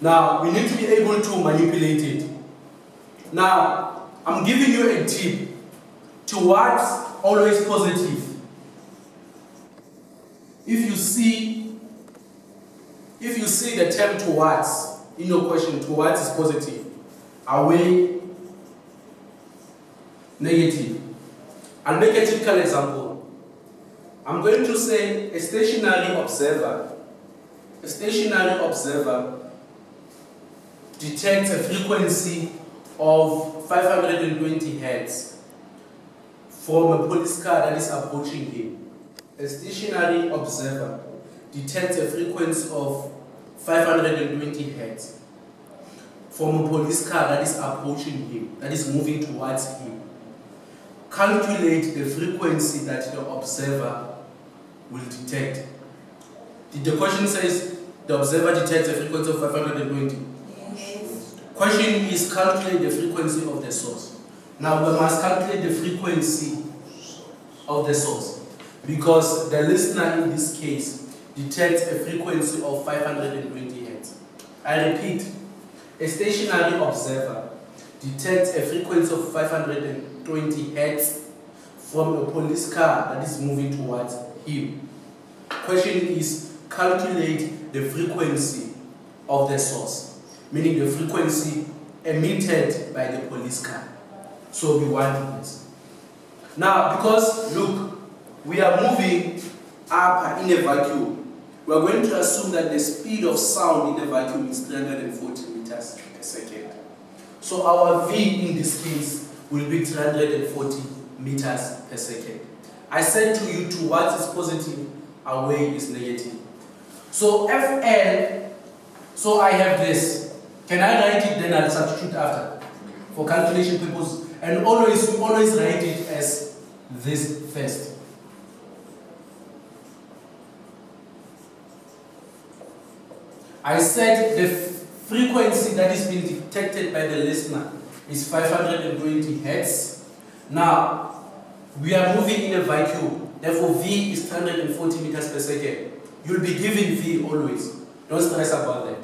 Now, we need to be able to manipulate it. Now, I'm giving you a tip towards always positive. If you see the term towards in your question, towards is positive, away negative. I'll make a typical example. I'm going to say a stationary observer detects a frequency of 520 Hz from a police car that is approaching him. A stationary observer detects a frequency of 520 Hz from a police car that is approaching him, that is moving towards him. Calculate the frequency that the observer will detect. The question says the observer detects a frequency of 520. Yes. Question is calculate the frequency of the source. Now we must calculate the frequency of the source because the listener in this case detects a frequency of 520 Hz. I repeat, a stationary observer detects a frequency of 520 Hz from a police car that is moving towards him. Question is calculate the frequency of the source, meaning the frequency emitted by the police car. So we want this. Now, because look, we are moving up in a vacuum, we are going to assume that the speed of sound in a vacuum is 340 meters per second. So our V in this case will be 340 meters per second. I said to you towards is positive, away is negative. So Fl, so I have this. Can I write it then I'll substitute after for calculation purposes? And always write it as this first. I said the frequency that is being detected by the listener is 520 Hz. Now, we are moving in a vacuum, therefore V is 340 meters per second. You'll be given V always. Don't stress about that.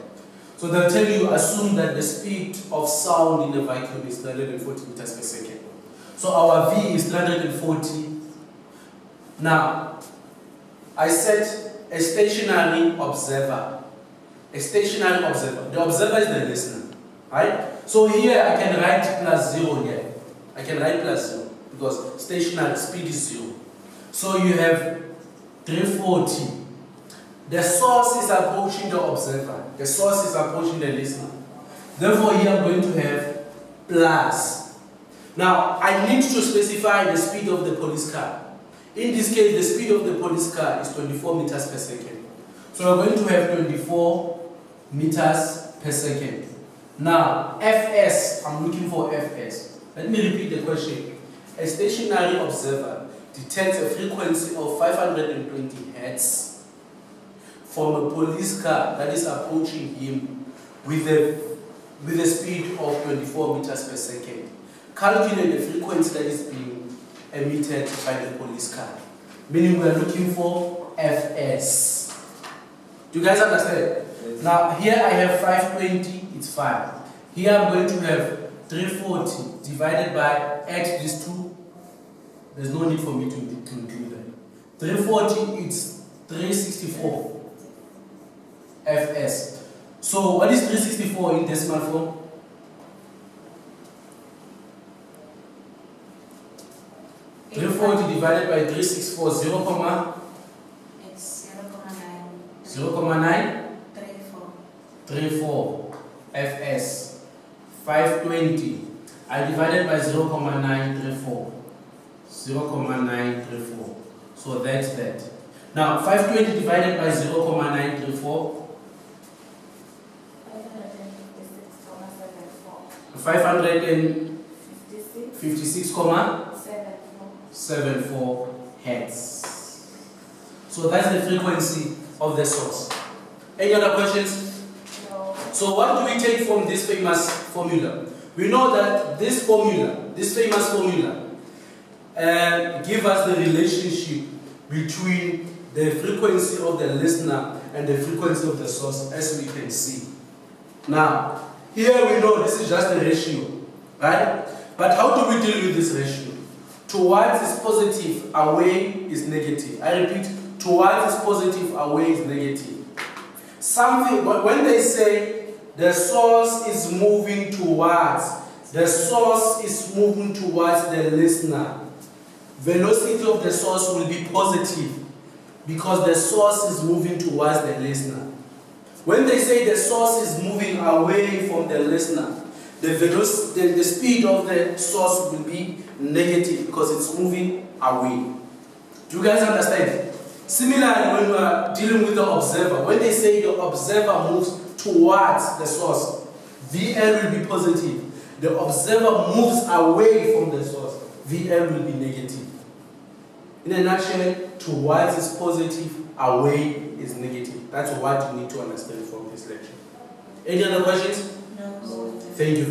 So they'll tell you, assume that the speed of sound in a vacuum is 340 meters per second. So our V is 340. Now, I said a stationary observer. A stationary observer. The observer is the listener. Right? So here I can write plus 0 here. I can write plus 0 because stationary speed is 0. So you have 340. The source is approaching the observer. The source is approaching the listener. Therefore here I'm going to have plus. Now I need to specify the speed of the police car. In this case the speed of the police car is 24 meters per second. So we're going to have 24 meters per second. Now Fs, I'm looking for Fs. Let me repeat the question. A stationary observer detects a frequency of 520 Hz from a police car that is approaching him with a speed of 24 meters per second. Calculate the frequency that is being emitted by the police car. Meaning we are looking for Fs. Do you guys understand? Yes. Now here I have 520, it's 5. Here I'm going to have 340 divided by, add these two. There's no need for me to include that. 340, it's 364 Fs. So what is 364 in decimal form? Eight 340 divided by 364, 0, it's 0.9. 0.9? 34. 34 Fs. 520. I divided by 0.934. 0.934. So that's that. Now 520 divided by 0.934. 556,74 Hz. So that's the frequency of the source. Any other questions? No. So what do we take from this famous formula? We know that this famous formula, give us the relationship between the frequency of the listener and the frequency of the source, as we can see. Now, here we know this is just a ratio, right? But how do we deal with this ratio? Towards is positive, away is negative. I repeat, towards is positive, away is negative. Something, when they say the source is moving towards, the source is moving towards the listener, velocity of the source will be positive because the source is moving towards the listener. When they say the source is moving away from the listener, the speed of the source will be negative because it's moving away. Do you guys understand? Similarly, when we are dealing with the observer, when they say the observer moves towards the source, VL will be positive. The observer moves away from the source, VL will be negative. In a nutshell, towards is positive, away is negative. That's what you need to understand from this lecture. Any other questions? No. Thank you very much.